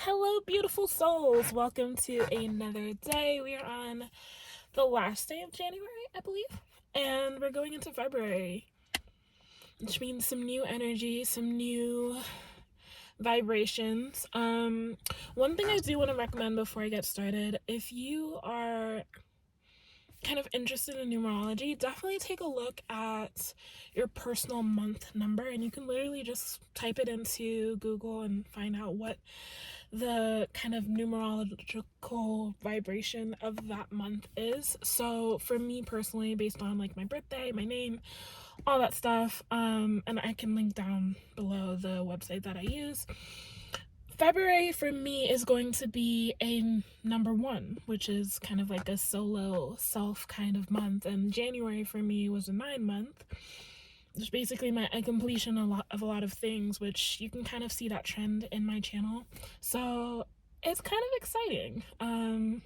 Hello, beautiful souls. Welcome to another day. We are on the last day of January, I believe, and we're going into February, which means some new energy, some new vibrations. One thing I do want to recommend before I get started, if you are kind of interested in numerology, definitely take a look at your personal month number, and you can literally just type it into Google and find out what the kind of numerological vibration of that month is. So for me personally, based on like my birthday, my name, all that stuff, and I can link down below the website that I use, February for me is going to be a number 1, which is kind of like a solo self kind of month, and January for me was a 9-month, which basically meant a completion of a lot of things, which you can kind of see that trend in my channel. So it's kind of exciting.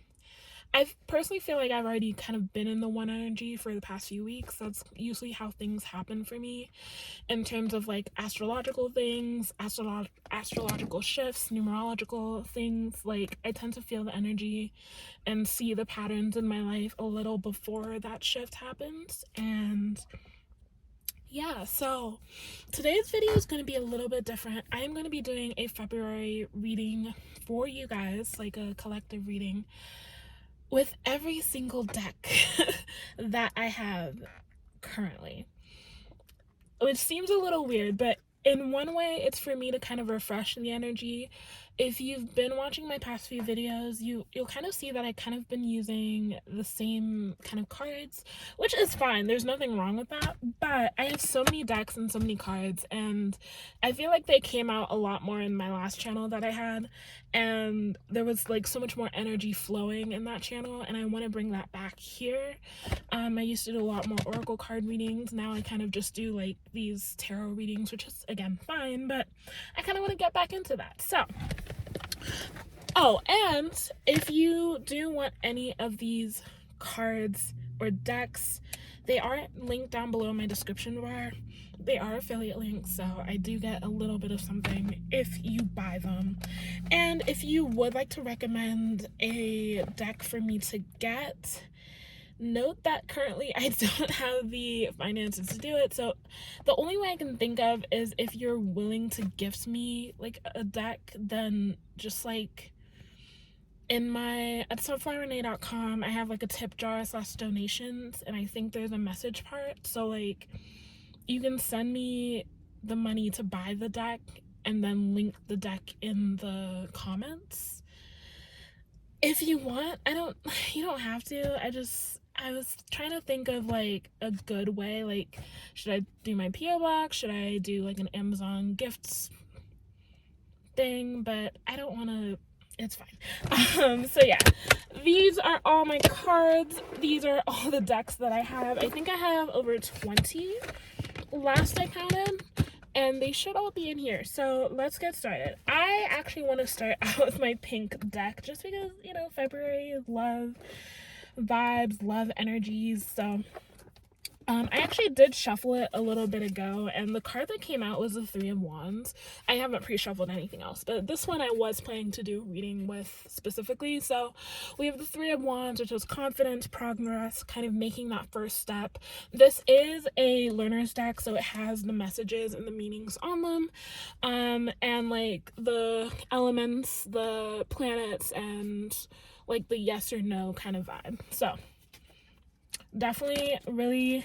I personally feel like I've already kind of been in the 1 energy for the past few weeks. That's usually how things happen for me in terms of like astrological things, astrological shifts, numerological things. Like I tend to feel the energy and see the patterns in my life a little before that shift happens. And yeah, so today's video is going to be a little bit different. I am going to be doing a February reading for you guys, like a collective reading with every single deck that I have currently, which seems a little weird, but in one way it's for me to kind of refresh the energy. If you've been watching my past few videos, you'll kind of see that I kind of been using the same kind of cards, which is fine. There's nothing wrong with that, but I have so many decks and so many cards, and I feel like they came out a lot more in my last channel that I had, and there was like so much more energy flowing in that channel, and I want to bring that back here. I used to do a lot more oracle card readings. Now I kind of just do like these tarot readings, which is again fine, but I kind of want to get back into that. So oh, and if you do want any of these cards or decks, they are linked down below in my description bar. They are affiliate links, so I do get a little bit of something if you buy them. And if you would like to recommend a deck for me to get, note that currently I don't have the finances to do it, so the only way I can think of is if you're willing to gift me like a deck, then just like in my at sunflowerrenee.com I have like a tip jar / donations, and I think there's a message part, so like you can send me the money to buy the deck and then link the deck in the comments if you want. You don't have to. I was trying to think of like a good way, like should I do my PO box, should I do like an Amazon gifts thing, but I don't want to. It's fine. So yeah, these are all my cards. These are all the decks that I have. I think I have over 20 last I counted, and they should all be in here. So let's get started. I actually want to start out with my pink deck just because, you know, February is love vibes, love energies. So I actually did shuffle it a little bit ago, and the card that came out was the 3 of Wands. I haven't pre-shuffled anything else, but this one I was planning to do reading with specifically. So we have the 3 of Wands, which is confidence, progress, kind of making that first step. This is a learner's deck, so it has the messages and the meanings on them, and like the elements, the planets, and like the yes or no kind of vibe. So definitely really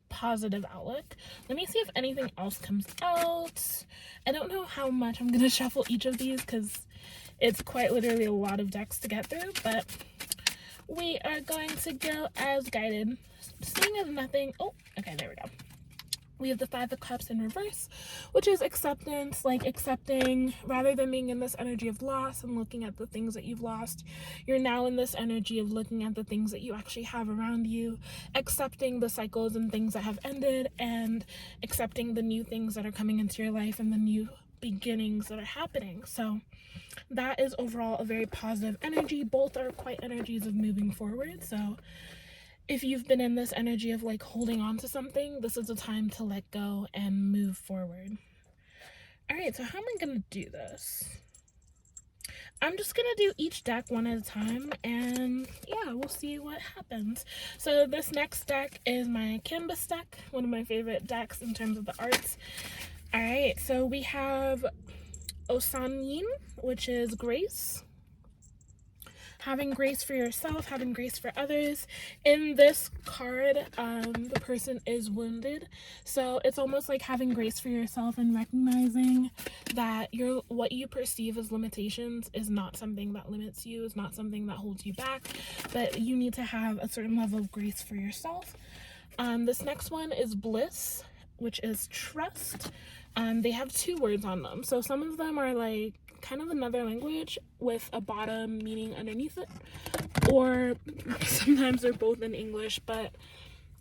positive outlook. Let me see if anything else comes out. I don't know how much I'm gonna shuffle each of these because it's quite literally a lot of decks to get through, but we are going to go as guided. Seeing as nothing. Oh, okay, there we go. We have the 5 of Cups in reverse, which is acceptance, like accepting rather than being in this energy of loss and looking at the things that you've lost. You're now in this energy of looking at the things that you actually have around you, accepting the cycles and things that have ended, and accepting the new things that are coming into your life and the new beginnings that are happening. So that is overall a very positive energy. Both are quite energies of moving forward. So if you've been in this energy of like holding on to something, this is the time to let go and move forward. All right, so how am I gonna do this? I'm just gonna do each deck one at a time, and yeah, we'll see what happens. So this next deck is my canvas deck, one of my favorite decks in terms of the arts. All right, so we have Osanyin, which is grace. Having grace for yourself, having grace for others. In this card, the person is wounded, so it's almost like having grace for yourself and recognizing that what you perceive as limitations is not something that limits you, is not something that holds you back, but you need to have a certain level of grace for yourself. This next one is bliss, which is trust. They have 2 words on them, so some of them are like kind of another language with a bottom meaning underneath it, or sometimes they're both in English, but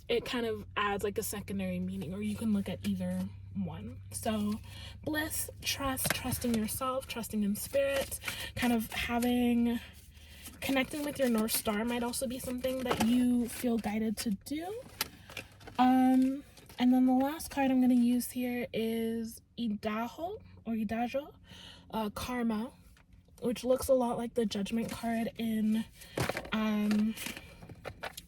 it kind of adds like a secondary meaning, or you can look at either one. So bliss, trust, trusting yourself, trusting in spirit, kind of connecting with your North Star might also be something that you feel guided to do. And then the last card I'm going to use here is Idajo, Karma, which looks a lot like the Judgment card in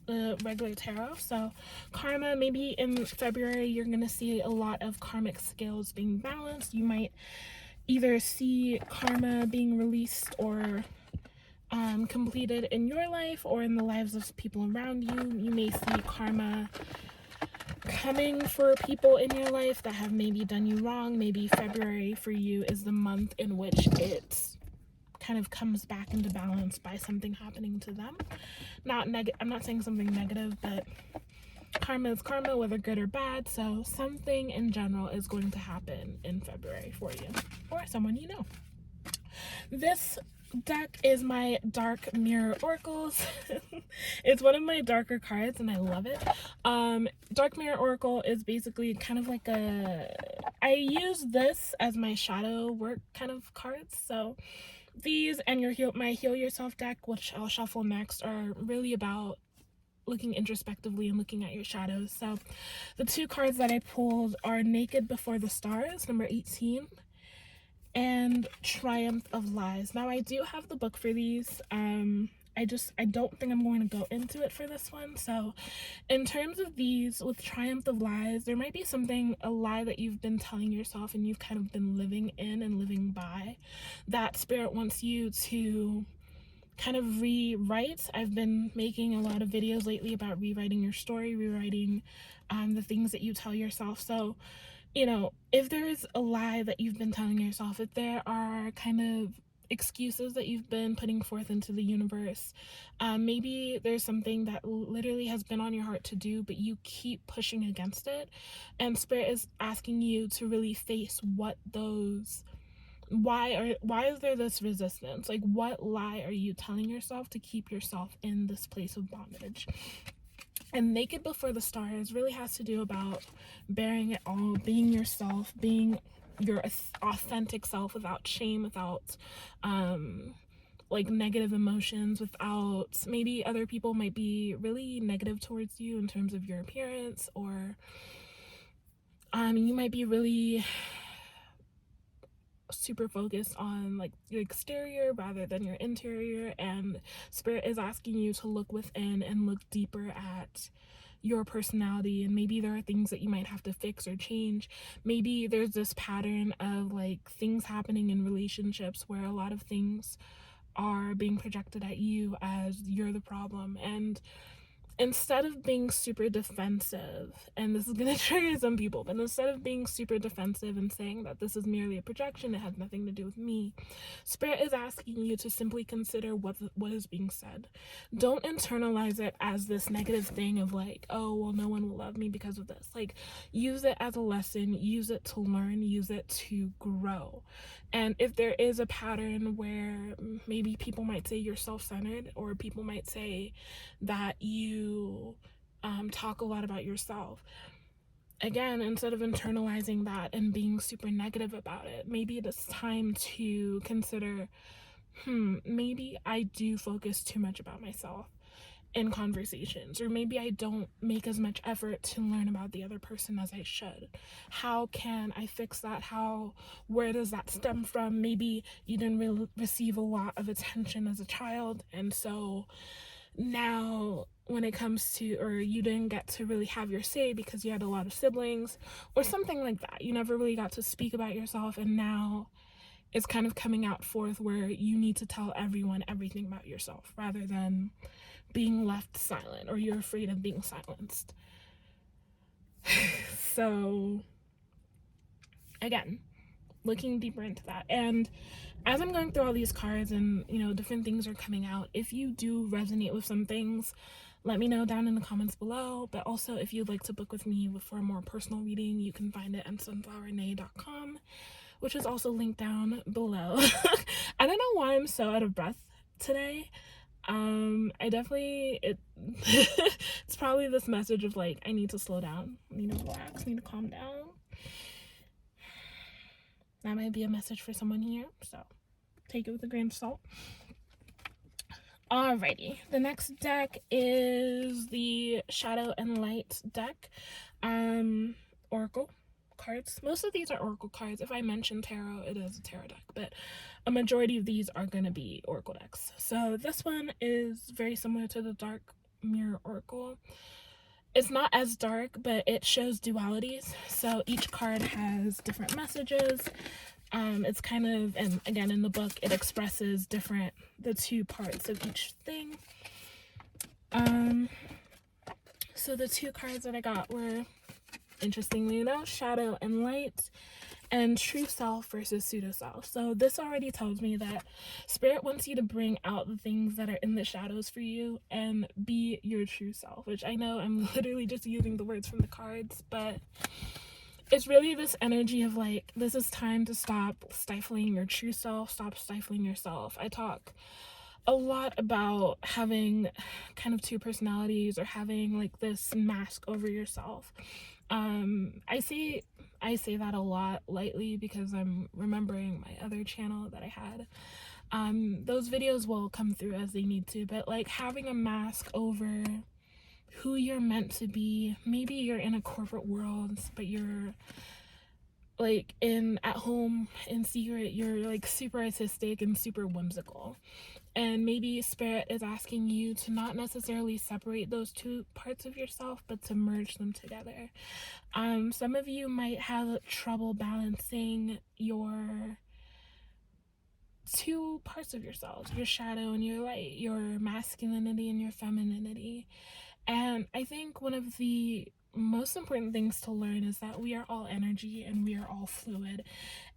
the regular tarot. So karma, maybe in February you're going to see a lot of karmic scales being balanced. You might either see karma being released or completed in your life or in the lives of people around you. You may see karma coming for people in your life that have maybe done you wrong. Maybe February for you is the month in which it kind of comes back into balance by something happening to them. I'm not saying something negative, but karma is karma, whether good or bad. So something in general is going to happen in February for you or someone you know. This deck is my Dark Mirror Oracles. It's one of my darker cards and I love it. Dark Mirror Oracle is basically kind of like I use this as my shadow work kind of cards. So these and my Heal Yourself deck, which I'll shuffle next, are really about looking introspectively and looking at your shadows. So the 2 cards that I pulled are Naked Before the Stars, number 18, and Triumph of Lies. Now I do have the book for these. I don't think I'm going to go into it for this one. So in terms of these, with Triumph of Lies, there might be a lie that you've been telling yourself and you've kind of been living in and living by, that Spirit wants you to kind of rewrite. I've been making a lot of videos lately about rewriting your story, rewriting the things that you tell yourself. So, you know, if there's a lie that you've been telling yourself, if there are kind of excuses that you've been putting forth into the universe, maybe there's something that literally has been on your heart to do, but you keep pushing against it, and Spirit is asking you to really face why is there this resistance? Like, what lie are you telling yourself to keep yourself in this place of bondage? And Naked Before the Stars really has to do about bearing it all, being yourself, being your authentic self without shame, without like negative emotions, without, maybe other people might be really negative towards you in terms of your appearance, or you might be really super focused on like your exterior rather than your interior, and Spirit is asking you to look within and look deeper at your personality. And maybe there are things that you might have to fix or change. Maybe there's this pattern of like things happening in relationships where a lot of things are being projected at you as you're the problem, and instead of being super defensive, and this is going to trigger some people, but instead of being super defensive and saying that this is merely a projection, it has nothing to do with me, Spirit is asking you to simply consider what is being said. Don't internalize it as this negative thing of like, oh, well, no one will love me because of this. Like, use it as a lesson, use it to learn, use it to grow. And if there is a pattern where maybe people might say you're self-centered, or people might say that you talk a lot about yourself, again, instead of internalizing that and being super negative about it, maybe it is time to consider, maybe I do focus too much about myself. in conversations, or maybe I don't make as much effort to learn about the other person as I should. How can I fix that? Where does that stem from? Maybe you didn't receive a lot of attention as a child, and so now when it comes to, or you didn't get to really have your say because you had a lot of siblings or something like that. You never really got to speak about yourself, and now it's kind of coming out forth where you need to tell everyone everything about yourself rather than being left silent, or you're afraid of being silenced. So again, looking deeper into that. And as I'm going through all these cards and, different things are coming out, if you do resonate with some things, let me know down in the comments below. But also, if you'd like to book with me for a more personal reading, you can find it at sunflowernae.com, which is also linked down below. I don't know why I'm so out of breath today. It's probably this message of like, I need to slow down, I need to relax, I need to calm down. That might be a message for someone here, so take it with a grain of salt. Alrighty, the next deck is the Shadow and Light deck. Oracle cards. Most of these are oracle cards. If I mention tarot, it is a tarot deck, but a majority of these are going to be oracle decks. So this one is very similar to the Dark Mirror Oracle. It's not as dark, but it shows dualities. So each card has different messages. It's kind of, and again in the book, it expresses the two parts of each thing. So the two cards that I got were, interestingly enough, Shadow and Light, and True Self versus Pseudo Self. So this already tells me that Spirit wants you to bring out the things that are in the shadows for you and be your true self, which I know I'm literally just using the words from the cards, but it's really this energy of like, this is time to stop stifling your true self, stop stifling yourself. I talk a lot about having kind of two personalities, or having like this mask over yourself. I say that a lot lightly because I'm remembering my other channel that I had. Those videos will come through as they need to, but like having a mask over who you're meant to be. Maybe you're in a corporate world, but you're like at home in secret, you're like super artistic and super whimsical. And maybe Spirit is asking you to not necessarily separate those two parts of yourself, but to merge them together. Some of you might have trouble balancing your two parts of yourselves, your shadow and your light, your masculinity and your femininity. And I think one of the most important things to learn is that we are all energy and we are all fluid.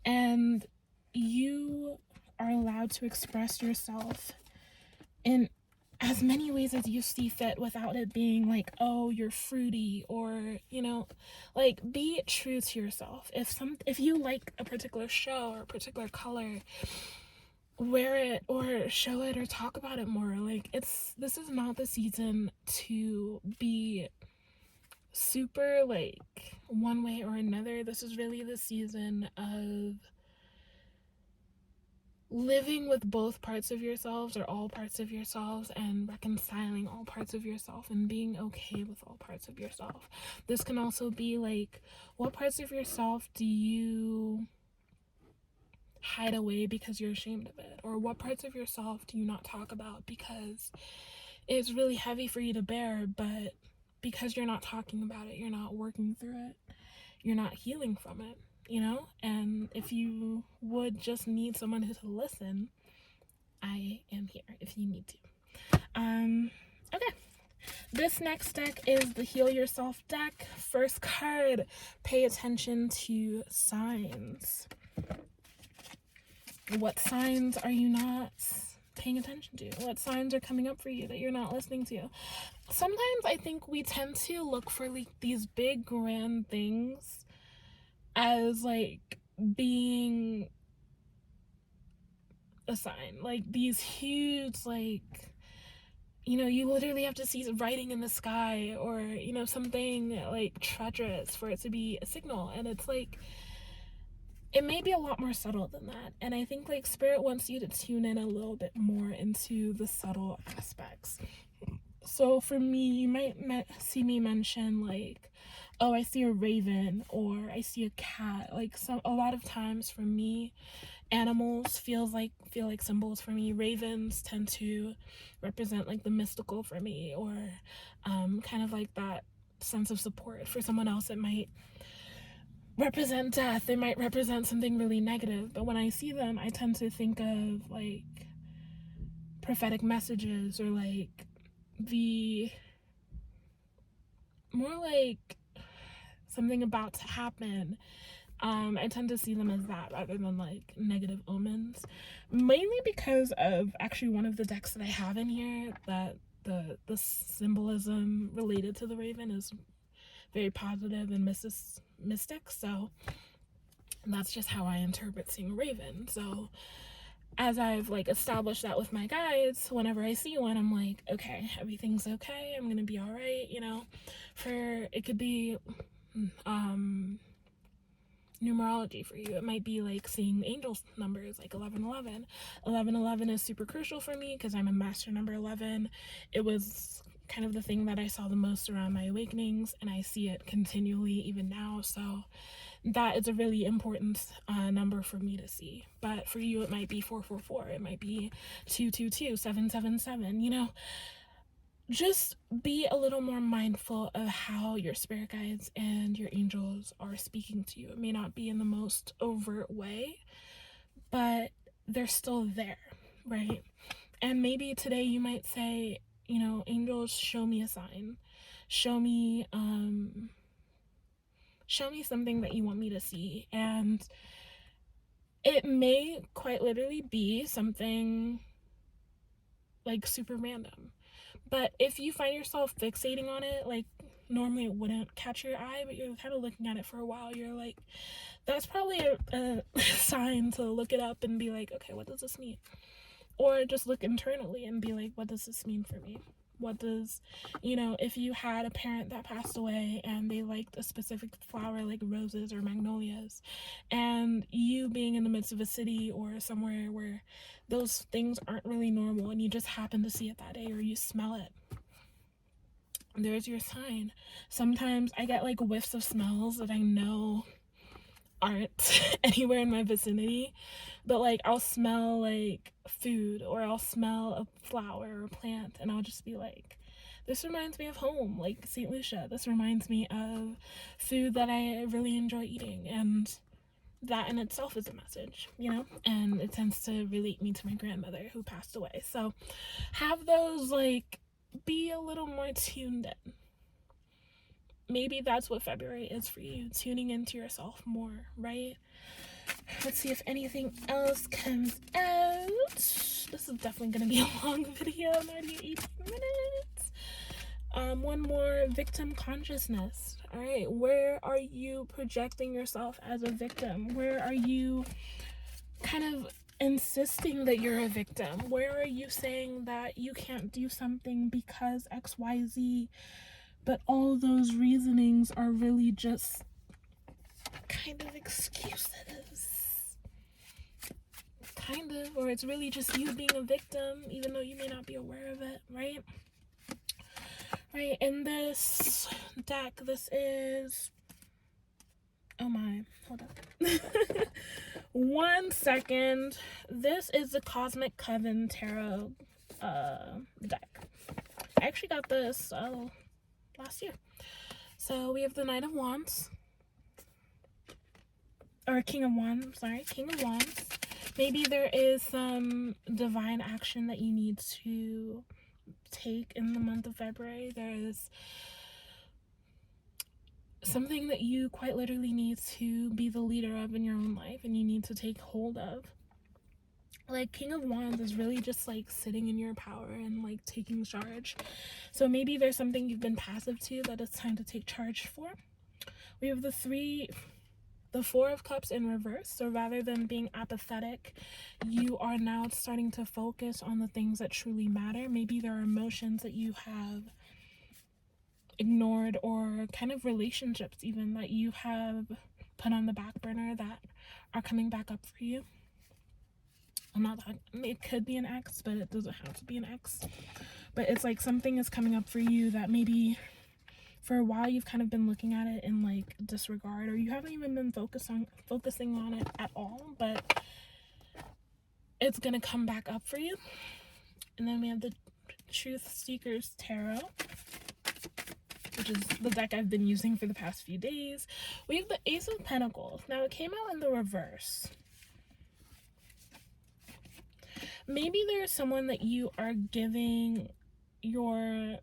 And you are allowed to express yourself in as many ways as you see fit without it being like, oh, you're fruity, or, like, be true to yourself. If you like a particular show or a particular color, wear it or show it or talk about it more. Like, this is not the season to be super like one way or another. This is really the season of living with both parts of yourselves, or all parts of yourselves, and reconciling all parts of yourself and being okay with all parts of yourself. This can also be like, what parts of yourself do you hide away because you're ashamed of it? Or what parts of yourself do you not talk about because it's really heavy for you to bear, but because you're not talking about it, you're not working through it, you're not healing from it, And if you would just need someone to listen, I am here if you need to. Okay. This next deck is the Heal Yourself deck. First card, pay attention to signs. What signs are you not paying attention to? What signs are coming up for you that you're not listening to? Sometimes I think we tend to look for like these big grand things as like being a sign, like these huge, like, you literally have to see writing in the sky, or something like treacherous for it to be a signal. And it's like, it may be a lot more subtle than that. And I think like Spirit wants you to tune in a little bit more into the subtle aspects. So for me, you might see me mention like, oh, I see a raven or I see a cat. Like a lot of times for me, animals feel like symbols for me. Ravens tend to represent like the mystical for me, or kind of like that sense of support. For someone else, it might represent death. They might represent something really negative. But when I see them, I tend to think of like prophetic messages, or like the more like something about to happen. I tend to see them as that rather than like negative omens, mainly because of actually one of the decks that I have in here, that the symbolism related to the raven is very positive and mystic. So that's just how I interpret seeing a raven. So as I've like established that with my guides, whenever I see one, I'm like, okay, everything's okay, I'm gonna be all right, you know. For it could be numerology for you. It might be like seeing angel numbers like 1111. 1111 is super crucial for me because I'm a master number 11. It was kind of the thing that I saw the most around my awakenings, and I see it continually even now. So that is a really important number for me to see. But for you, it might be 444. It might be 222, 777. You know, just be a little more mindful of how your spirit guides and your angels are speaking to you. It may not be in the most overt way, but they're still there, right? And maybe today you might say, you know, angels, show me a sign. Show me something that you want me to see. And it may quite literally be something like super random. But if you find yourself fixating on it, like normally it wouldn't catch your eye, but you're kind of looking at it for a while, you're like, that's probably a sign to look it up and be like, okay, what does this mean? Or just look internally and be like, what does this mean for me? What does, you know, if you had a parent that passed away and they liked a specific flower like roses or magnolias, and you being in the midst of a city or somewhere where those things aren't really normal and you just happen to see it that day, or you smell it, there's your sign. Sometimes I get like whiffs of smells that I know aren't anywhere in my vicinity, but like I'll smell like food, or I'll smell a flower or a plant, and I'll just be like, this reminds me of home, like St. Lucia. This reminds me of food that I really enjoy eating, and that in itself is a message, you know. And it tends to relate me to my grandmother who passed away. So have those, like, be a little more tuned in. Maybe that's what February is for you, tuning into yourself more, right? Let's see if anything else comes out. This is definitely going to be a long video. I'm already at 18 minutes. One more, victim consciousness. All right, where are you projecting yourself as a victim? Where are you kind of insisting that you're a victim? Where are you saying that you can't do something because XYZ, but all those reasonings are really just kind of excuses? Kind of, or it's really just you being a victim, even though you may not be aware of it, right? Right, in this deck, this is, oh my, hold up. 1 second. This is the Cosmic Coven Tarot deck. I actually got this last year. So we have the Knight of Wands, or King of Wands, sorry, King of Wands. Maybe there is some divine action that you need to take in the month of February. There is something that you quite literally need to be the leader of in your own life, and you need to take hold of. Like, King of Wands is really just like sitting in your power and like taking charge. So maybe there's something you've been passive to that it's time to take charge for. We have the Four of Cups in reverse. So rather than being apathetic, you are now starting to focus on the things that truly matter. Maybe there are emotions that you have ignored, or kind of relationships even that you have put on the back burner that are coming back up for you. I'm not talking, it could be an ex, but it doesn't have to be an ex. but it's like something is coming up for you that maybe for a while you've kind of been looking at it in like disregard, or you haven't even been focusing on it at all, but it's gonna come back up for you. And then we have the Truth Seekers Tarot, which is the deck I've been using for the past few days. We have the Ace of Pentacles. Now it came out in the reverse. Maybe there's someone that you are giving your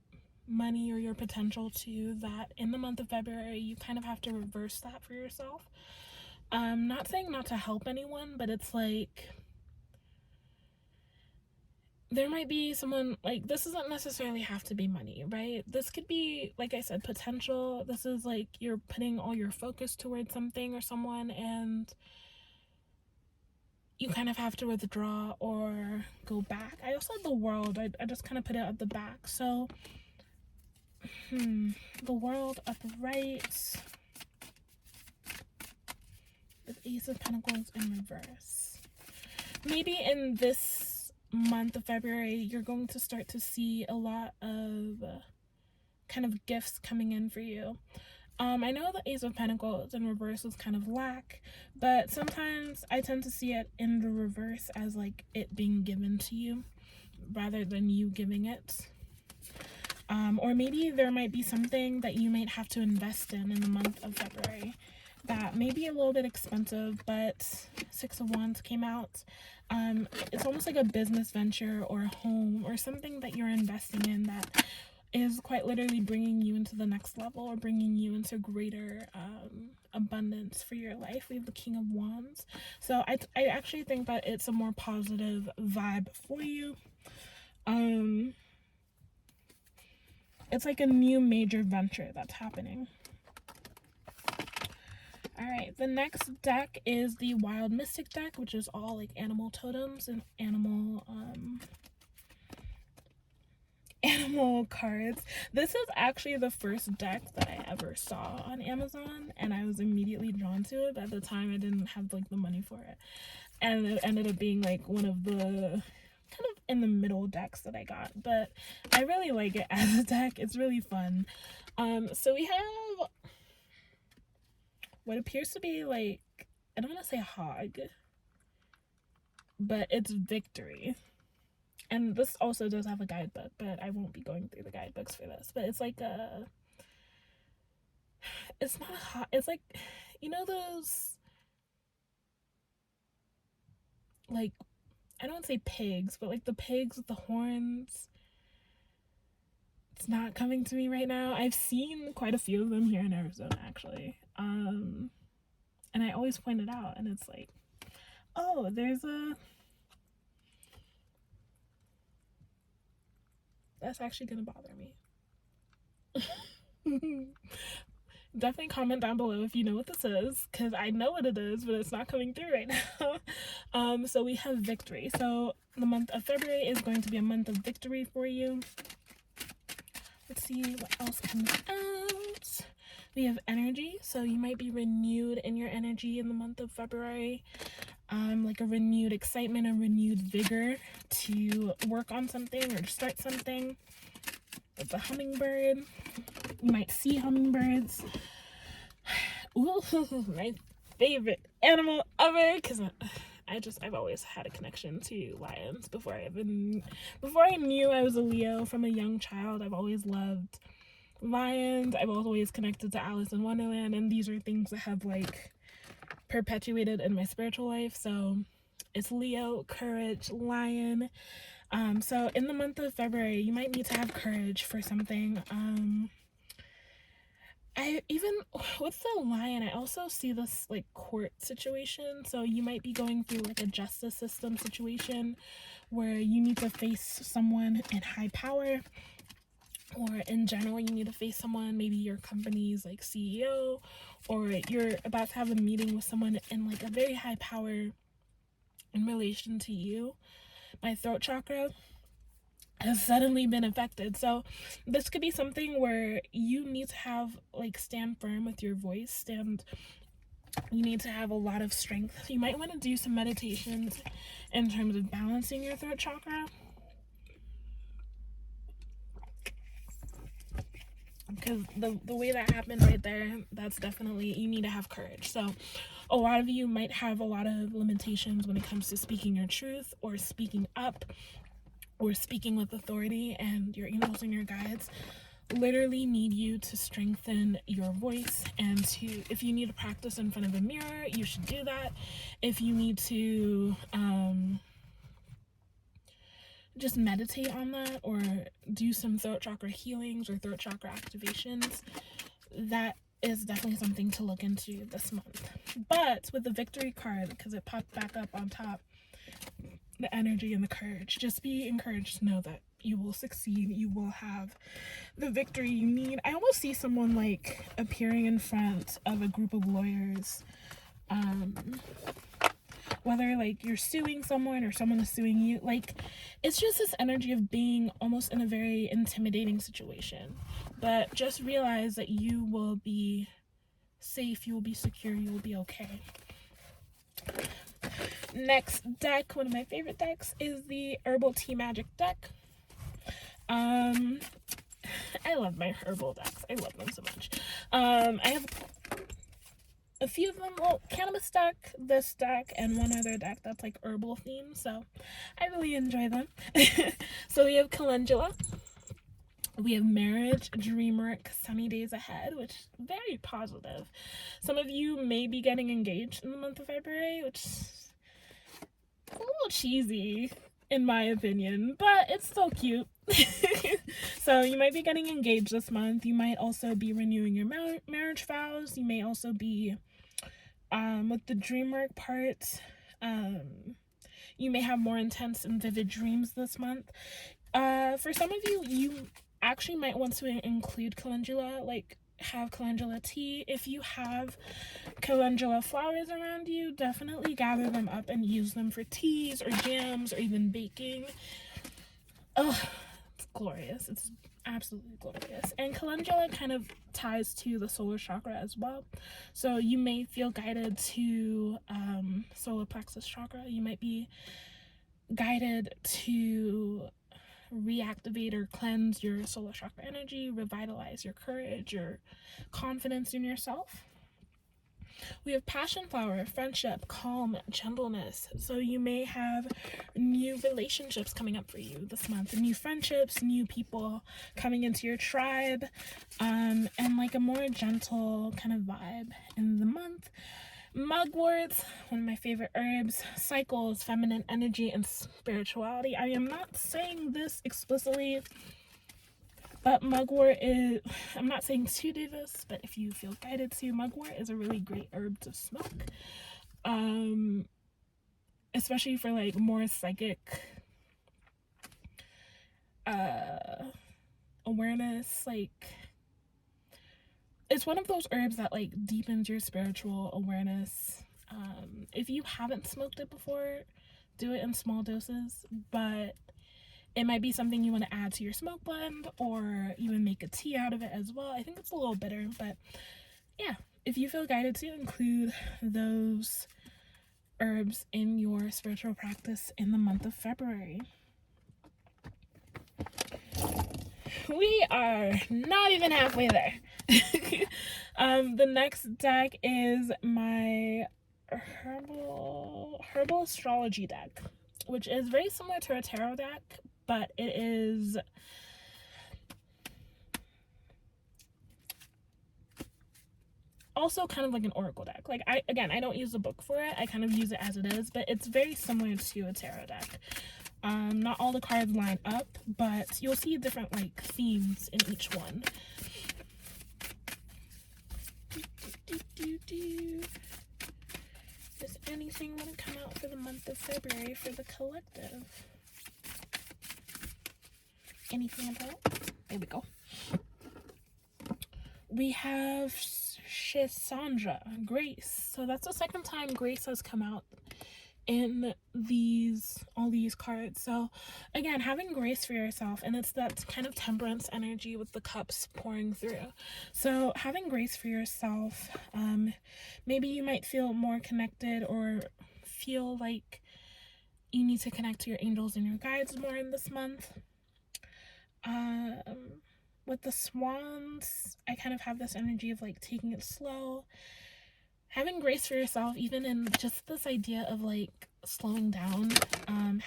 money or your potential to that in the month of February you kind of have to reverse that for yourself. Not saying not to help anyone, but it's like there might be someone, like, this doesn't necessarily have to be money, right? This could be, like I said, potential. This is like you're putting all your focus towards something or someone, and you kind of have to withdraw or go back. I also had the World. I just kind of put it at the back. So, the World upright. The Ace of Pentacles in reverse. Maybe in this month of February, you're going to start to see a lot of kind of gifts coming in for you. I know the Ace of Pentacles in reverse was kind of lack, but sometimes I tend to see it in the reverse as like it being given to you rather than you giving it. Or maybe there might be something that you might have to invest in the month of February that may be a little bit expensive, but Six of Wands came out. It's almost like a business venture or a home or something that you're investing in that is quite literally bringing you into the next level or bringing you into greater abundance for your life. We have the King of Wands. So I actually think that it's a more positive vibe for you. It's like a new major venture that's happening. Alright, the next deck is the Wild Mystic deck, which is all like animal totems and animal cards. This is actually the first deck that I ever saw on Amazon, and I was immediately drawn to it, but at the time I didn't have like the money for it. And it ended up being like one of the kind of in the middle decks that I got, but I really like it as a deck. It's really fun. So we have what appears to be like, I don't want to say hog, but it's victory. And this also does have a guidebook, but I won't be going through the guidebooks for this. But it's like it's not a hog, it's like, you know those, like, I don't want to say pigs, but like the pigs with the horns. It's not coming to me right now. I've seen quite a few of them here in Arizona, actually. And I always point it out, and it's like, oh, there's a... That's actually gonna bother me. Definitely comment down below if you know what this is, because I know what it is, but it's not coming through right now. So we have victory. So the month of February is going to be a month of victory for you. Let's see what else comes out. We have energy, so you might be renewed in your energy in the month of February. Like a renewed excitement, a renewed vigor to work on something or to start something. It's a hummingbird. You might see hummingbirds. Ooh, my favorite animal ever, because I've always had a connection to lions before I knew I was a Leo from a young child. I've always loved lions. I've always connected to Alice in Wonderland, and these are things that have like perpetuated in my spiritual life. So it's Leo, courage, lion. So in the month of February, you might need to have courage for something. I even with the lion, I also see this like court situation. So you might be going through like a justice system situation where you need to face someone in high power, or in general you need to face someone, maybe your company's like CEO, or you're about to have a meeting with someone in like a very high power in relation to you. My throat chakra has suddenly been affected. So this could be something where you need to have like stand firm with your voice, you need to have a lot of strength. You might want to do some meditations in terms of balancing your throat chakra. because the way that happened right there, that's definitely, you need to have courage. So a lot of you might have a lot of limitations when it comes to speaking your truth or speaking up or speaking with authority, and your angels and your guides literally need you to strengthen your voice, and to, if you need to practice in front of a mirror, you should do that. If you need to just meditate on that, or do some throat chakra healings or throat chakra activations, that is definitely something to look into this month. But with the victory card, because it popped back up on top, the energy and the courage, just be encouraged to know that you will succeed. You will have the victory you need. I almost see someone like appearing in front of a group of lawyers, whether like you're suing someone or someone is suing you. Like, it's just this energy of being almost in a very intimidating situation. But just realize that you will be safe, you will be secure, you will be okay. Next deck, one of my favorite decks, is the Herbal Tea Magic deck. I love my herbal decks. I love them so much. I have a few of them. Well, cannabis deck, this deck, and one other deck that's like herbal themed. So I really enjoy them. So we have Calendula. We have Marriage, Dreamwork, Sunny Days Ahead, which is very positive. Some of you may be getting engaged in the month of February, which is a little cheesy in my opinion, but it's still cute. So you might be getting engaged this month. You might also be renewing your marriage vows. You may also be, with the dreamwork part, you may have more intense and vivid dreams this month. For some of you, you actually might want to include calendula, like have calendula tea. If you have calendula flowers around you, definitely gather them up and use them for teas or jams or even baking. Oh, it's glorious. It's absolutely glorious. And calendula kind of ties to the solar chakra as well. So you may feel guided to solar plexus chakra. You might be guided to reactivate or cleanse your solar chakra energy, revitalize your courage, your confidence in yourself. We have passion flower, friendship, calm, gentleness. So you may have new relationships coming up for you this month, new friendships, new people coming into your tribe, and like a more gentle kind of vibe in the month. Mugwort, one of my favorite herbs, cycles, feminine energy, and spirituality. I am not saying this explicitly, but mugwort is, I'm not saying to do this, but if you feel guided to, mugwort is a really great herb to smoke. Especially for like more psychic awareness. Like, it's one of those herbs that like deepens your spiritual awareness. If you haven't smoked it before, do it in small doses, but it might be something you want to add to your smoke blend, or even make a tea out of it as well. I think it's a little bitter, but yeah, if you feel guided to, include those herbs in your spiritual practice in the month of February. We are not even halfway there. The next deck is my herbal astrology deck, which is very similar to a tarot deck, but it is also kind of like an oracle deck. Like, I don't use a book for it. I kind of use it as it is, but it's very similar to a tarot deck. Not all the cards line up, but you'll see different like themes in each one. Does anything want to come out for the month of February for the collective? Anything at all? There we go. We have Shisandra, Grace. So that's the second time Grace has come out in all these cards. So again, having grace for yourself, and it's that kind of temperance energy with the cups pouring through. So having grace for yourself, maybe you might feel more connected, or feel like you need to connect to your angels and your guides more in this month. with the swans, I kind of have this energy of like taking it slow, having grace for yourself, even in just this idea of like slowing down,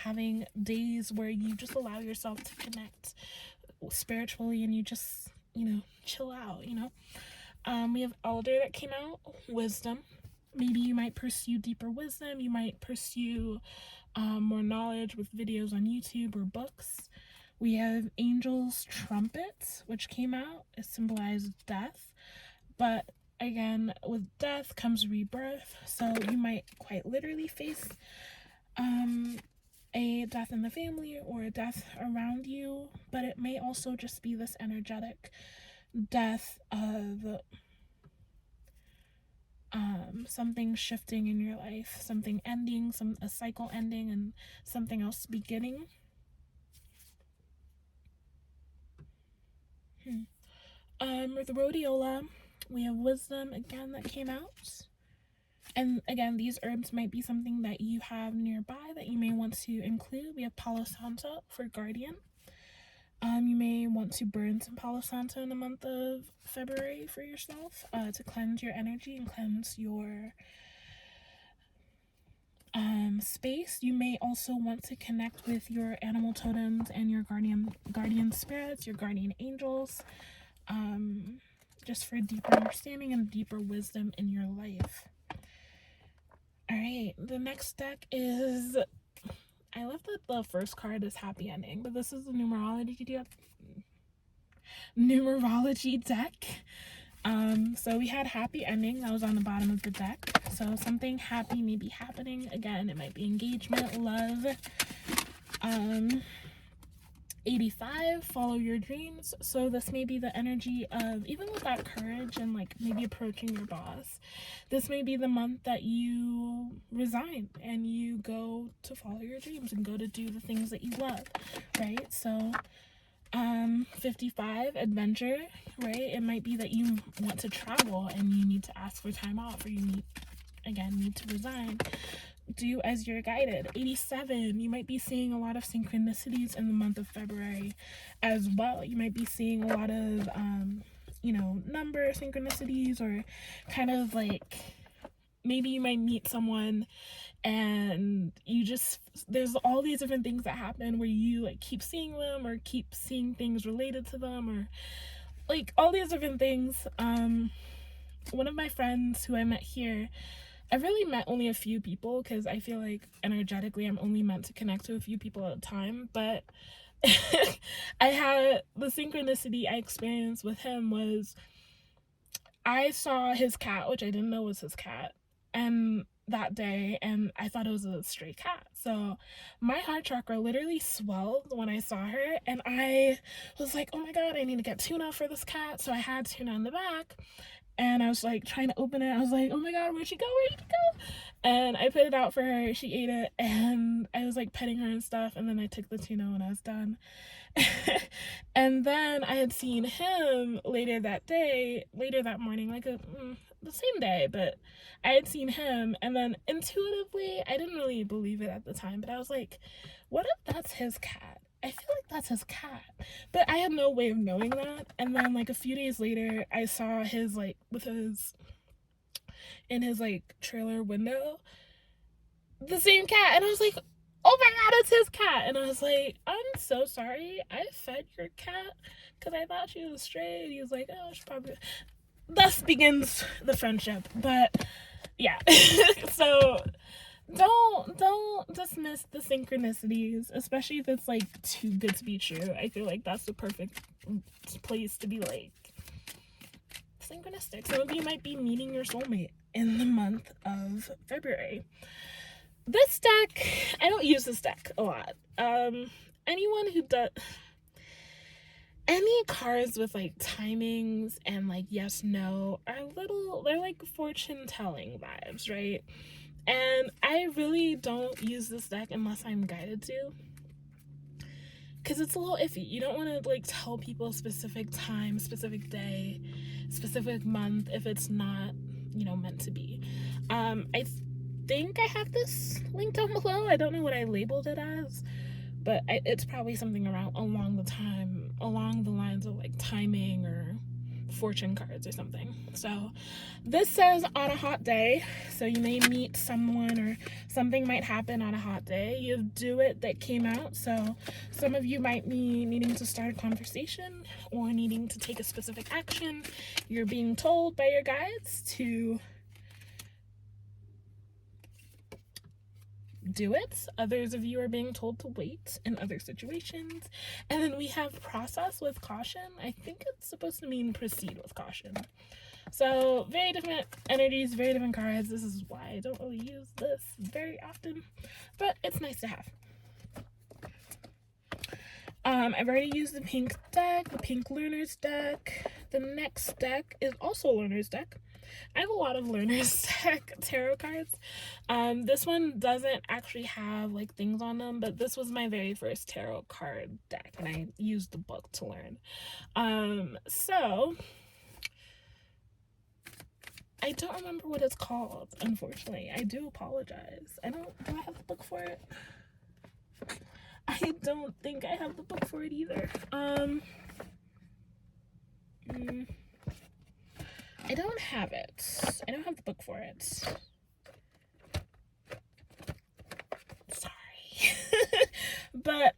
having days where you just allow yourself to connect spiritually and you just, chill out, We have Elder that came out, wisdom. Maybe you might pursue deeper wisdom. You might pursue more knowledge with videos on YouTube or books. We have Angel's Trumpet, which came out. It symbolizes death. But again, with death comes rebirth. So you might quite literally face a death in the family or a death around you. But it may also just be this energetic death of something shifting in your life, something ending, a cycle ending, and something else beginning. With rhodiola, we have wisdom again that came out. And again, these herbs might be something that you have nearby that you may want to include. We have Palo Santo for guardian. You may want to burn some Palo Santo in the month of February for yourself to cleanse your energy and cleanse your space. You may also want to connect with your animal totems and your guardian spirits, your guardian angels, just for deeper understanding and deeper wisdom in your life. All right, the next deck is, I love that the first card is happy ending, but this is the numerology deck. So we had happy ending that was on the bottom of the deck. So something happy may be happening. Again, it might be engagement, love. 85, follow your dreams. So this may be the energy of, even with that courage and like maybe approaching your boss, this may be the month that you resign and you go to follow your dreams and go to do the things that you love, right? So 55, adventure, right? It might be that you want to travel and you need to ask for time off, or you need to resign. Do as you're guided. 87, you might be seeing a lot of synchronicities in the month of February as well. You might be seeing a lot of number synchronicities, or kind of like maybe you might meet someone and there's all these different things that happen where you like keep seeing them or keep seeing things related to them, or like all these different things. One of my friends who I met here, I've really met only a few people because I feel like energetically I'm only meant to connect to a few people at a time, but I had the synchronicity I experienced with him was I saw his cat, which I didn't know was his cat, and that day, and I thought it was a stray cat. So my heart chakra literally swelled when I saw her, and I was like, oh my god, I need to get tuna for this cat. So I had tuna in the back, and I was like trying to open it. I was like, oh my god, where'd she go? And I put it out for her. She ate it, and I was like petting her and stuff, and then I took the tuna when I was done. And then I had seen him later that morning, like the same day, but I had seen him, and then intuitively, I didn't really believe it at the time, but I was like, what if that's his cat? I feel like that's his cat, but I had no way of knowing that. And then like a few days later, I saw his like in his like trailer window, the same cat, and I was like, oh my god, it's his cat. And I was like, I'm so sorry, I fed your cat because I thought she was stray. And he was like, oh, she probably. Thus begins the friendship. But yeah. So don't dismiss the synchronicities, especially if it's like too good to be true. I feel like that's the perfect place to be like synchronistic. Some of you might be meeting your soulmate in the month of February. This deck, I don't use this deck a lot. Anyone who does any cards with like timings and like yes, no are they're like fortune telling vibes, right? And I really don't use this deck unless I'm guided to, because it's a little iffy. You don't want to like tell people a specific time, specific day, specific month if it's not, meant to be. I think I have this link down below. I don't know what I labeled it as, but it's probably something along the lines of like timing or fortune cards or something. So this says on a hot day, so you may meet someone or something might happen on a hot day. You have do it that came out, so some of you might be needing to start a conversation or needing to take a specific action. You're being told by your guides to do it. Others of you are being told to wait in other situations. And then we have process with caution. I think it's supposed to mean proceed with caution. So very different energies, very different cards. This is why I don't really use this very often, but it's nice to have. I've already used the pink deck, the pink learner's deck. The next deck is also a learner's deck. I have a lot of learner's deck tarot cards. This one doesn't actually have like things on them, but this was my very first tarot card deck, and I used the book to learn. So I don't remember what it's called, unfortunately. I do apologize. Do I have the book for it? I don't think I have the book for it either. I don't have it. I don't have the book for it. Sorry. But,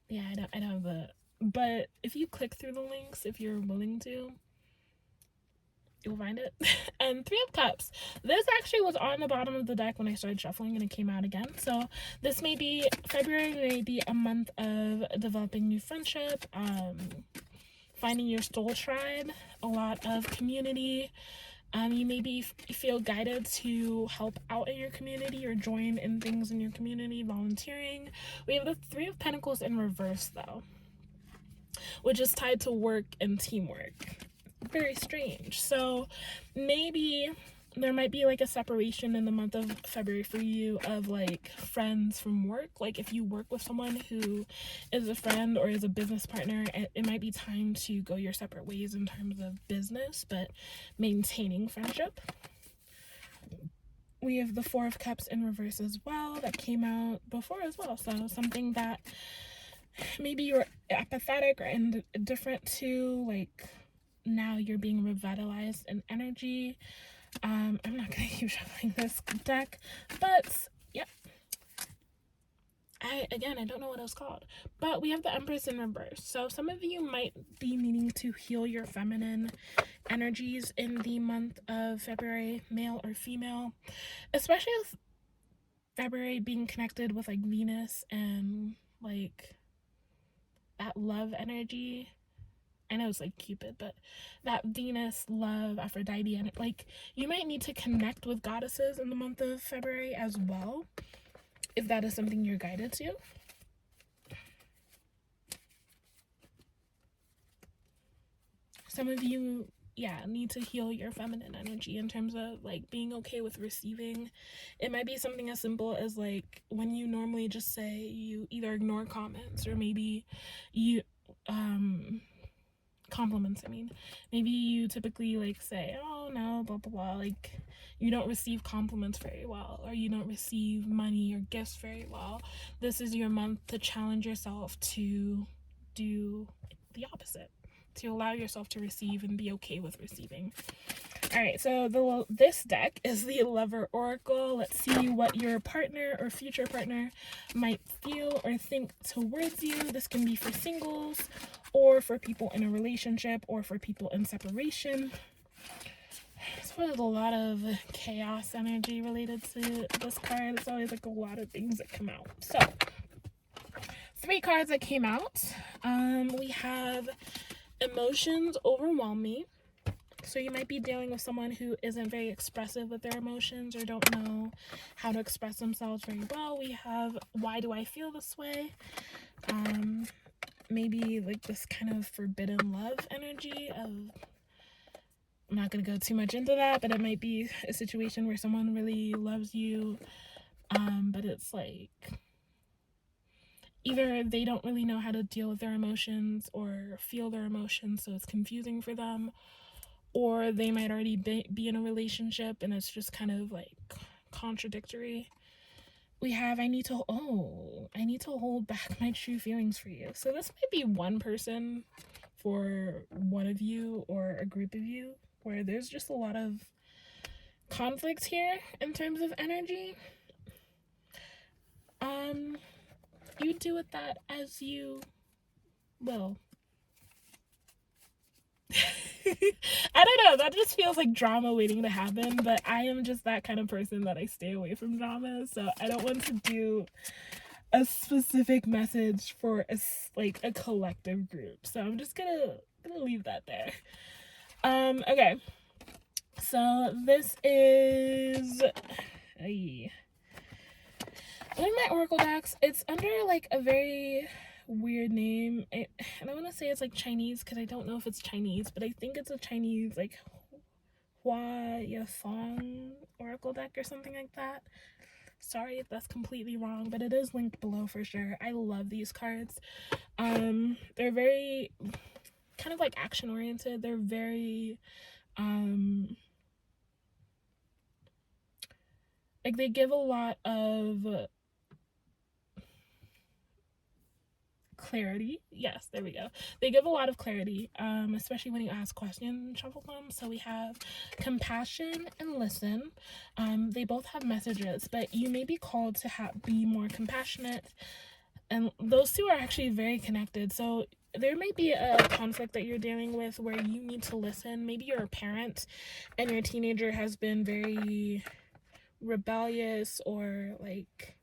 yeah, I don't have the, but if you click through the links, if you're willing to, you'll find it. And Three of Cups. This actually was on the bottom of the deck when I started shuffling, and it came out again. So this may be, February may be a month of developing new friendship, finding your soul tribe, a lot of community. You maybe feel guided to help out in your community or join in things in your community, volunteering. We have the Three of Pentacles in reverse, though, which is tied to work and teamwork. Very strange. So maybe there might be like a separation in the month of February for you of like friends from work. Like if you work with someone who is a friend or is a business partner, it might be time to go your separate ways in terms of business, but maintaining friendship. We have the Four of Cups in reverse as well. That came out before as well. So something that maybe you're apathetic or indifferent to, like now you're being revitalized in energy. I'm not gonna keep shuffling this deck, but yep. I don't know what it was called, but we have the Empress in reverse. So some of you might be needing to heal your feminine energies in the month of February, male or female, especially with February being connected with like Venus and like that love energy. I know it's like Cupid, but that Venus, love, Aphrodite, and like you might need to connect with goddesses in the month of February as well, if that is something you're guided to. Some of you, need to heal your feminine energy in terms of like being okay with receiving. It might be something as simple as like when you normally just say you either ignore comments or maybe you, compliments, maybe you typically like say, oh no, blah blah blah, like you don't receive compliments very well, or you don't receive money or gifts very well. This is your month to challenge yourself to do the opposite, to allow yourself to receive and be okay with receiving. All right, so this deck is the Lover Oracle. Let's see what your partner or future partner might feel or think towards you. This can be for singles or for people in a relationship or for people in separation. So there's a lot of chaos energy related to this card. It's always like a lot of things that come out. So 3 cards that came out. We have emotions overwhelm me. So you might be dealing with someone who isn't very expressive with their emotions or don't know how to express themselves very well. We have why do I feel this way? Maybe like this kind of forbidden love energy of, I'm not going to go too much into that, but it might be a situation where someone really loves you, but it's like either they don't really know how to deal with their emotions or feel their emotions, so it's confusing for them, or they might already be in a relationship and it's just kind of like contradictory. we have I need to hold back my true feelings for you. So this might be one person for one of you or a group of you where there's just a lot of conflict here in terms of energy. You do with that as you will. I don't know, that just feels like drama waiting to happen, but I am just that kind of person that I stay away from drama, so I don't want to do a specific message for a collective group. So I'm just gonna leave that there. Okay. So this is one of my oracle decks. It's under like a very weird name, and I want to say it's like Chinese because I don't know if it's Chinese, but I think it's a Chinese like Hua Yafong oracle deck or something like that. Sorry if that's completely wrong, but it is linked below for sure. I love these cards. They're very kind of like action oriented. They're very like they give a lot of clarity. Yes, there we go. They give a lot of clarity, especially when you ask questions and shuffle them. So we have compassion and listen. They both have messages, but you may be called to be more compassionate, and those two are actually very connected. So there might be a conflict that you're dealing with where you need to listen. Maybe you're a parent and your teenager has been very rebellious, or like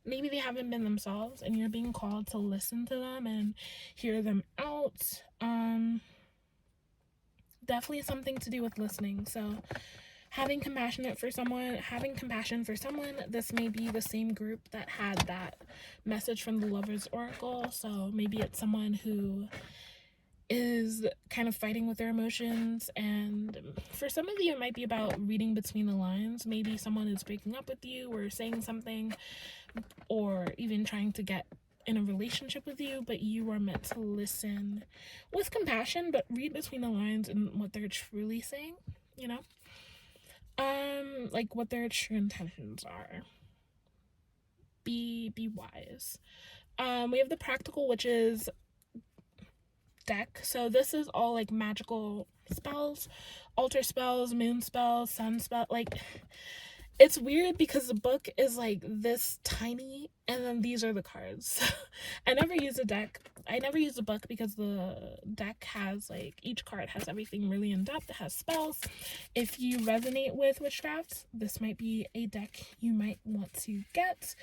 maybe they haven't been themselves, and you're being called to listen to them and hear them out. Definitely something to do with listening. So having compassion for someone, this may be the same group that had that message from the Lover's Oracle. So maybe it's someone who is kind of fighting with their emotions, and for some of you it might be about reading between the lines. Maybe someone is breaking up with you or saying something, or even trying to get in a relationship with you, but you are meant to listen with compassion, but read between the lines and what they're truly saying, you know, like what their true intentions are. Be wise. We have the Practical Witches deck. So this is all like magical spells, altar spells, moon spells, sun spell. Like, it's weird because the book is like this tiny, and then these are the cards. I never use a deck. I never use a book because the deck has like, each card has everything really in depth. It has spells. If you resonate with witchcraft, this might be a deck you might want to get,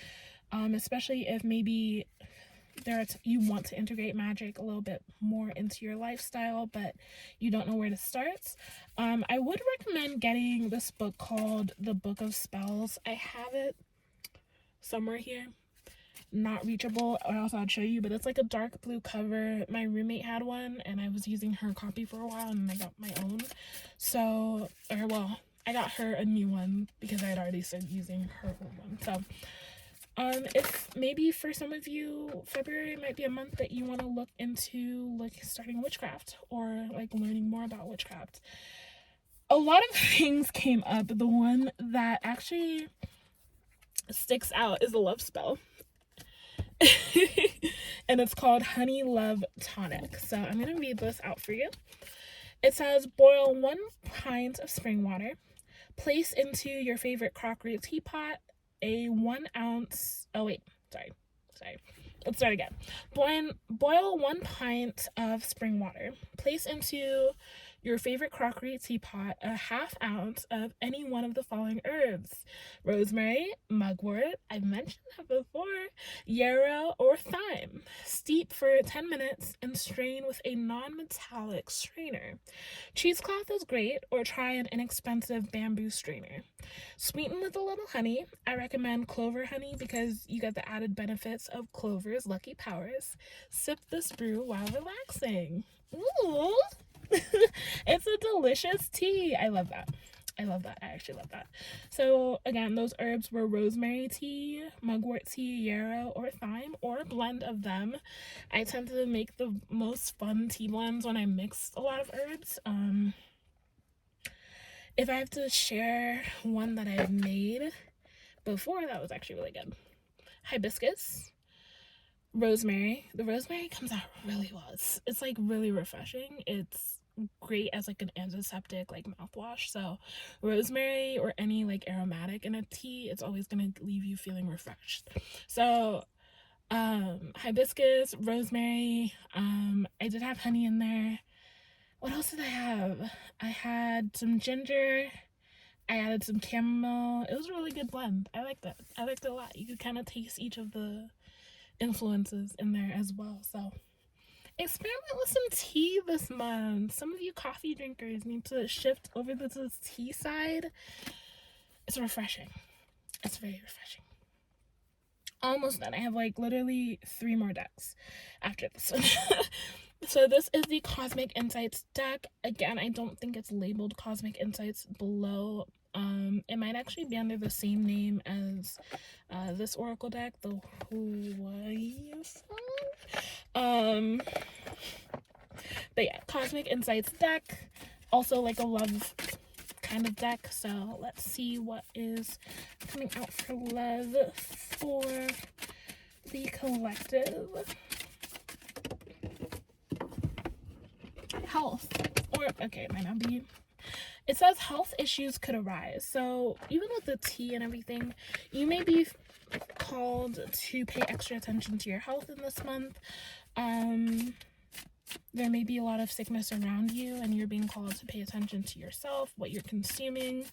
especially if maybe you want to integrate magic a little bit more into your lifestyle, but you don't know where to start. I would recommend getting this book called The Book of Spells. I have it somewhere here, not reachable, or else I'd show you, but it's like a dark blue cover. My roommate had one, and I was using her copy for a while, and I got my own. So, I got her a new one because I had already started using her old one. So if maybe for some of you, February might be a month that you want to look into like starting witchcraft or like learning more about witchcraft. A lot of things came up. The one that actually sticks out is a love spell. And it's called Honey Love Tonic. So I'm going to read this out for you. It says, boil 1 pint of spring water. Place into your favorite crockery teapot a 1 ounce. Let's start again. Boil 1 pint of spring water. Place into your favorite crockery teapot a 1/2 ounce of any one of the following herbs: rosemary, mugwort, I've mentioned that before, yarrow, or thyme. Steep for 10 minutes and strain with a non-metallic strainer. Cheesecloth is great, or try an inexpensive bamboo strainer. Sweeten with a little honey. I recommend clover honey because you get the added benefits of clover's lucky powers. Sip this brew while relaxing. Ooh! It's a delicious tea. I love that. I actually love that. So again, those herbs were rosemary tea, mugwort tea, yarrow, or thyme, or a blend of them. I tend to make the most fun tea blends when I mix a lot of herbs. If I have to share one that I've made, before that was actually really good. Hibiscus, rosemary. The rosemary comes out really well. It's like really refreshing. It's great as like an antiseptic, like mouthwash. So rosemary or any like aromatic in a tea, it's always gonna leave you feeling refreshed. So hibiscus, rosemary, I did have honey in there. What else did I have? I had some ginger, I added some chamomile. It was a really good blend. I liked it. I liked it a lot. You could kind of taste each of the influences in there as well. So experiment with some tea this month. Some of you coffee drinkers need to shift over to the tea side. It's refreshing. It's very refreshing. Almost done. I have like literally 3 more decks after this one. So this is the Cosmic Insights deck. Again, I don't think it's labeled Cosmic Insights below. It might actually be under the same name as this Oracle deck, the Hawaii song. But yeah, Cosmic Insights deck. Also like a love kind of deck. So let's see what is coming out for love for the collective. Health, or okay, it might not be. It says health issues could arise. So even with the tea and everything, you may be called to pay extra attention to your health in this month. There may be a lot of sickness around you and you're being called to pay attention to yourself, what you're consuming.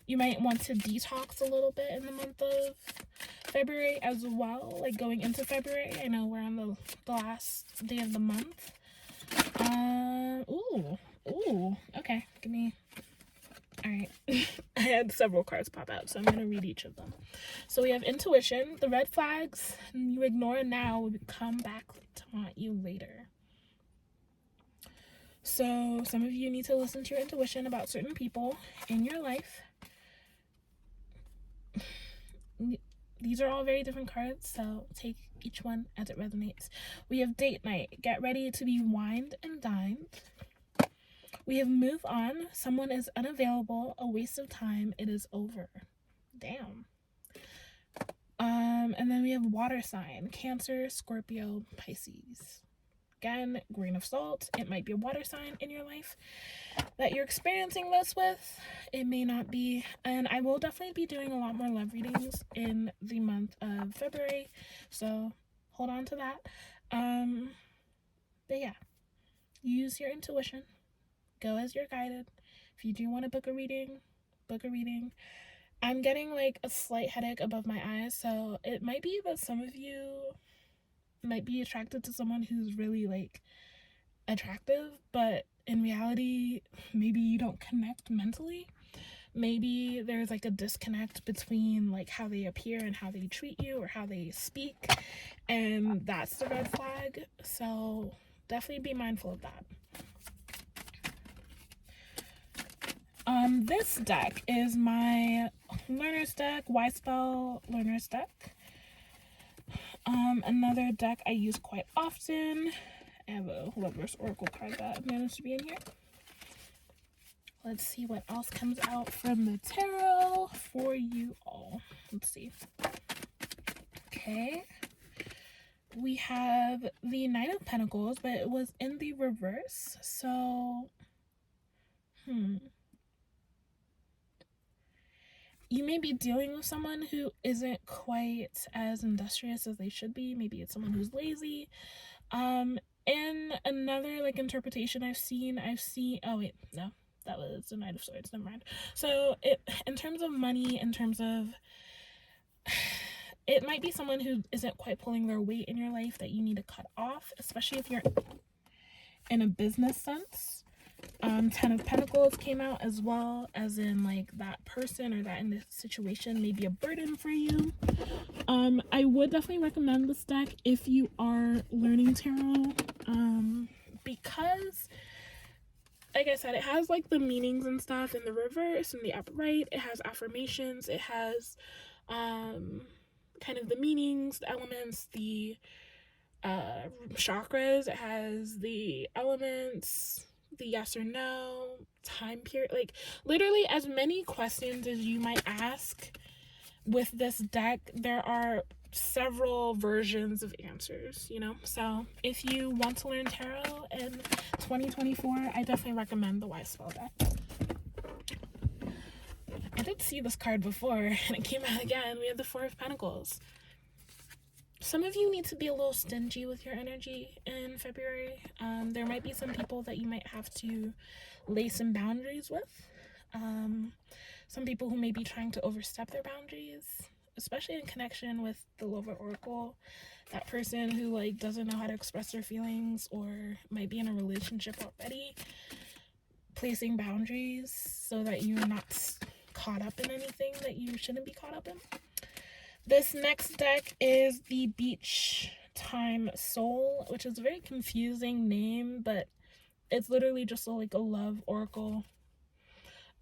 You might want to detox a little bit in the month of February as well, like going into February. I know we're on the last day of the month. Okay, give me. All right. I had several cards pop out, so I'm going to read each of them. So we have intuition. The red flags you ignore now will come back to haunt you later. So some of you need to listen to your intuition about certain people in your life. These are all very different cards, so take each one as it resonates. We have date night. Get ready to be wined and dined. We have move on. Someone is unavailable. A waste of time. It is over. Damn. And then we have water sign. Cancer, Scorpio, Pisces. Again, grain of salt. It might be a water sign in your life that you're experiencing this with. It may not be. And I will definitely be doing a lot more love readings in the month of February. So hold on to that. But yeah, use your intuition. Go as you're guided. If you do want to book a reading, book a reading. I'm getting like a slight headache above my eyes. So it might be that some of you might be attracted to someone who's really like attractive, but in reality maybe you don't connect mentally. Maybe there's like a disconnect between like how they appear and how they treat you or how they speak, and that's the red flag. So definitely be mindful of that. This deck is my learner's deck, Why Spell learner's deck. Another deck I use quite often. I have a Lover's Oracle card that managed to be in here. Let's see what else comes out from the tarot for you all. Let's see. Okay. We have the Knight of Pentacles, but it was in the reverse. So, you may be dealing with someone who isn't quite as industrious as they should be. Maybe it's someone who's lazy. In another like interpretation I've seen, oh wait, no, that was the Knight of Swords, never mind. So in terms of money, in terms of, it might be someone who isn't quite pulling their weight in your life that you need to cut off, especially if you're in a business sense. 10 of Pentacles came out as well, as in like that person or that in this situation may be a burden for you. I would definitely recommend this deck if you are learning tarot, because like I said, it has like the meanings and stuff in the reverse and the upright. It has affirmations. It has kind of the meanings, the elements, the chakras. It has the elements, the yes or no, time period, like literally as many questions as you might ask with this deck, there are several versions of answers, you know? So if you want to learn tarot in 2024, I definitely recommend the Wise Spell deck. I did see this card before and it came out again. We have the Four of Pentacles. Some of you need to be a little stingy with your energy in February. There might be some people that you might have to lay some boundaries with. Some people who may be trying to overstep their boundaries, especially in connection with the Lover Oracle. That person who like doesn't know how to express their feelings or might be in a relationship already. Placing boundaries so that you're not caught up in anything that you shouldn't be caught up in. This next deck is the Beach Time Soul, which is a very confusing name, but it's literally just like a love oracle.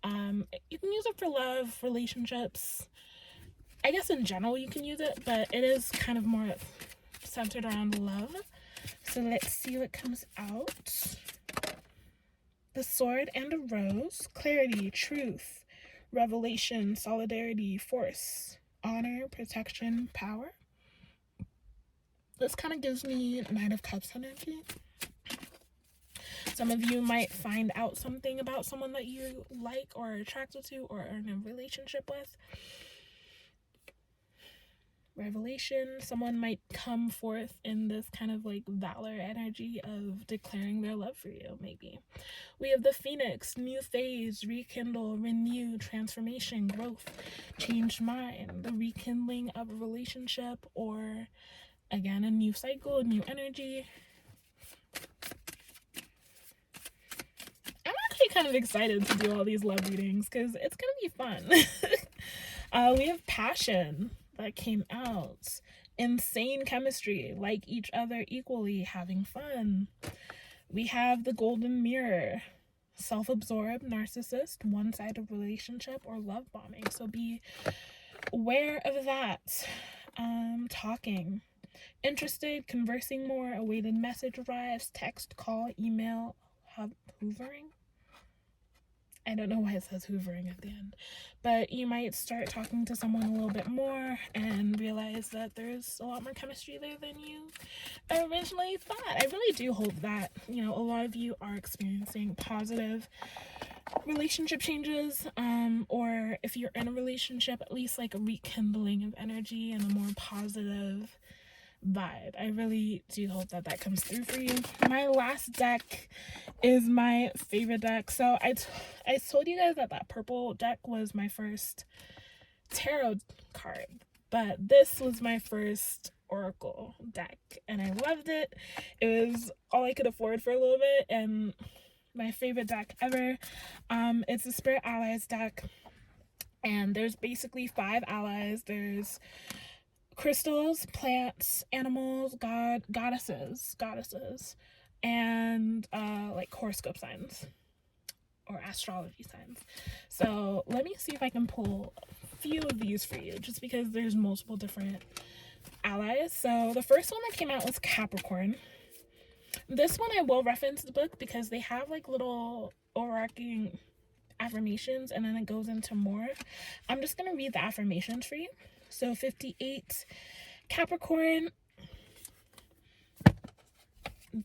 You can use it for love, relationships. I guess in general you can use it, but it is kind of more centered around love. So let's see what comes out. The Sword and a Rose. Clarity, truth, revelation, solidarity, force, honor, protection, power. This kind of gives me Knight of Cups energy. Some of you might find out something about someone that you like or are attracted to or are in a relationship with. Revelation, someone might come forth in this kind of like valor energy of declaring their love for you, maybe. We have the Phoenix, new phase, rekindle, renew, transformation, growth, changed mind, the rekindling of a relationship, or again, a new cycle, a new energy. I'm actually kind of excited to do all these love readings because it's gonna be fun. We have passion that came out. Insane chemistry, like each other equally, having fun. We have the Golden Mirror, self-absorbed, narcissist, one-sided relationship, or love bombing. So be aware of that. Talking. Interested, conversing more, awaited message arrives, text, call, email, hoovering. I don't know why it says hoovering at the end, but you might start talking to someone a little bit more and realize that there's a lot more chemistry there than you originally thought. I really do hope that, you know, a lot of you are experiencing positive relationship changes, or if you're in a relationship, at least like a rekindling of energy and a more positive vibe. I really do hope that that comes through for you. My last deck is my favorite deck. So I told you guys that that purple deck was my first tarot card, but this was my first oracle deck and I loved it. It was all I could afford for a little bit and my favorite deck ever. It's the Spirit Allies deck, and there's basically 5 allies. There's crystals, plants, animals, goddesses, and like horoscope signs or astrology signs. So let me see if I can pull a few of these for you, just because there's multiple different allies. So the first one that came out was Capricorn. This one I will reference the book because they have like little overarching affirmations and then it goes into more. I'm just going to read the affirmations for you. So 58, Capricorn,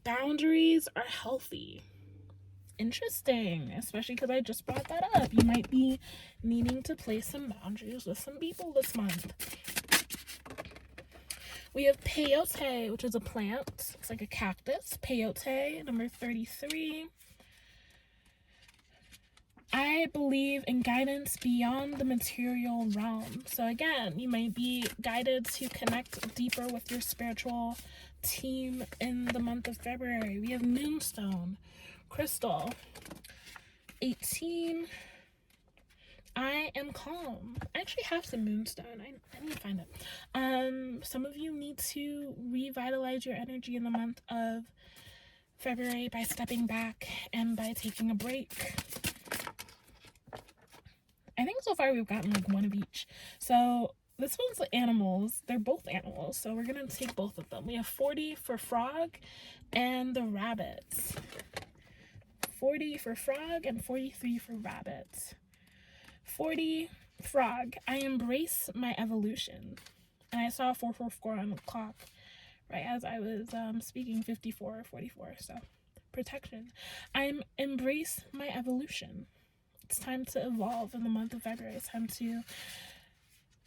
boundaries are healthy. Interesting, especially because I just brought that up. You might be needing to place some boundaries with some people this month. We have peyote, which is a plant. It's like a cactus. Peyote, number 33. I believe in guidance beyond the material realm. So again, you might be guided to connect deeper with your spiritual team in the month of February. We have Moonstone, Crystal, 18. I am calm. I actually have some Moonstone. I need to find it. Some of you need to revitalize your energy in the month of February by stepping back and by taking a break. I think so far we've gotten like one of each. So this one's the animals. They're both animals. So we're going to take both of them. We have 40 for frog and the rabbits. 40 for frog and 43 for rabbit. 40, frog. I embrace my evolution. And I saw 444 on the clock right as I was speaking, 54 or 44. So protection. I embrace my evolution. It's time to evolve in the month of February. It's time to,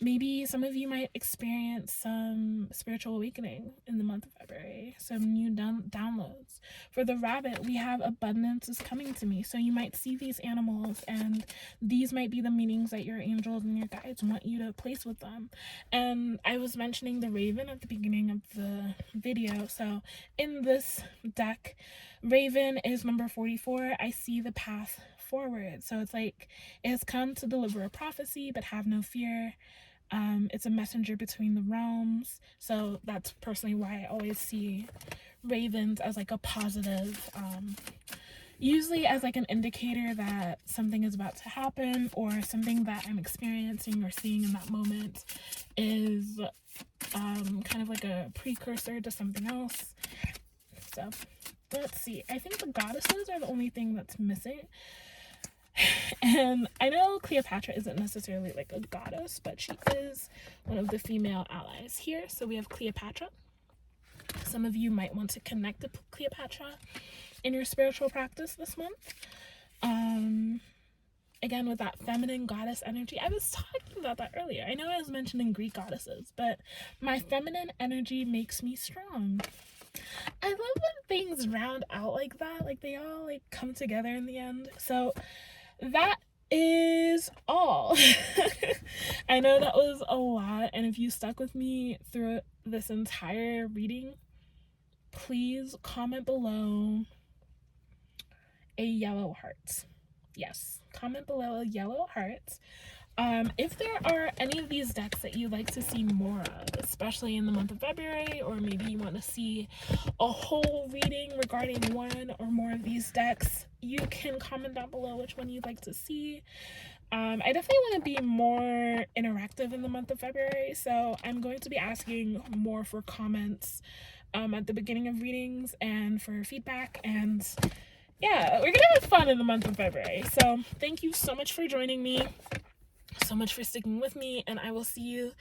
maybe some of you might experience some spiritual awakening in the month of February, some new downloads. For the rabbit, we have abundance is coming to me. So you might see these animals, and these might be the meanings that your angels and your guides want you to place with them. And I was mentioning the raven at the beginning of the video. So in this deck, raven is number 44. I see the path forward. So it's like, it has come to deliver a prophecy, but have no fear. It's a messenger between the realms. So that's personally why I always see ravens as like a positive, usually as like an indicator that something is about to happen, or something that I'm experiencing or seeing in that moment is kind of like a precursor to something else. So let's see. I think the goddesses are the only thing that's missing. And I know Cleopatra isn't necessarily like a goddess, but she is one of the female allies here. So we have Cleopatra. Some of you might want to connect to Cleopatra in your spiritual practice this month. Again, with that feminine goddess energy. I was talking about that earlier. I know I was mentioning Greek goddesses, but my feminine energy makes me strong. I love when things round out like that. Like they all like come together in the end. So that is all. I know that was a lot, and if you stuck with me through this entire reading, please comment below a yellow heart. Yes, comment below a yellow heart. If there are any of these decks that you'd like to see more of, especially in the month of February, or maybe you want to see a whole reading regarding one or more of these decks, you can comment down below which one you'd like to see. I definitely want to be more interactive in the month of February, so I'm going to be asking more for comments at the beginning of readings and for feedback, and yeah, we're gonna have fun in the month of February. So thank you so much for joining me, so much for sticking with me, and I will see you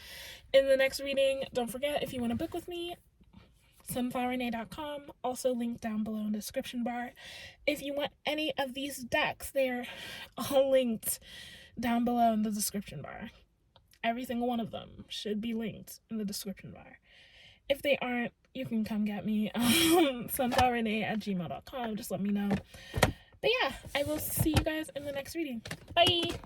in the next reading. Don't forget, if you want to book with me, sunflowerrenee.com, also linked down below in the description bar. If you want any of these decks, they're all linked down below in the description bar. Every single one of them should be linked in the description bar. If they aren't, you can come get me, sunflowerrenee@gmail.com. Just let me know. But yeah, I will see you guys in the next reading. Bye!